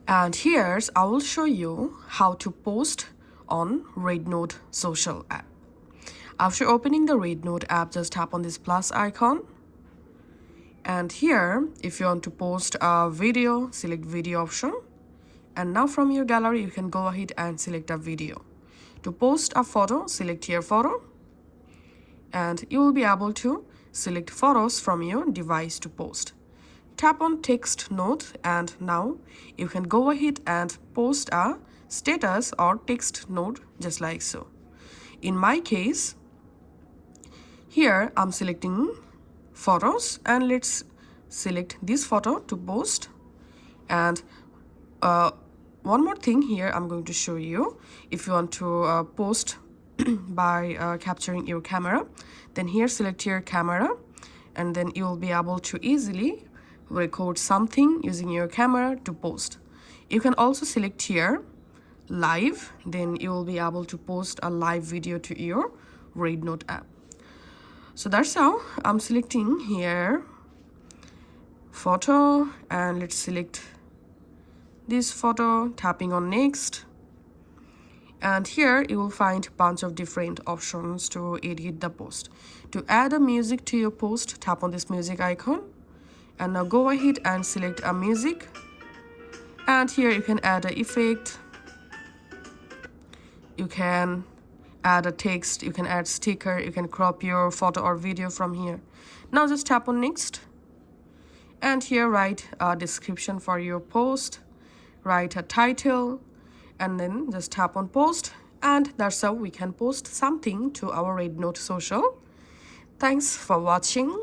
And here's I will show you how to post on RedNote social app. After opening the RedNote app, just tap on this plus icon. And here, if you want to post a video, select video option. And now from your gallery, you can go ahead and select a video. To post a photo, select here photo. And you will be able to select photos from your device to post. Tap on text note, and now you can go ahead and post a status or text note just like so. In my case, here I'm selecting photos, and let's select this photo to post. And one more thing here I'm going to show you. If you want to post by capturing your camera, then here select your camera, and then you will be able to easily record something using your camera to post. You can also select here live, then you will be able to post a live video to your RedNote app. So that's how I'm selecting here photo, and let's select this photo, tapping on next. And here you will find a bunch of different options to edit the post. To add a music to your post, tap on this music icon, and now go ahead and select a music. And here you can add an effect, you can add a text, you can add sticker, you can crop your photo or video from here. Now just tap on next, and here write a description for your post, write a title, and then just tap on post. And that's how we can post something to our RedNote social. Thanks for watching.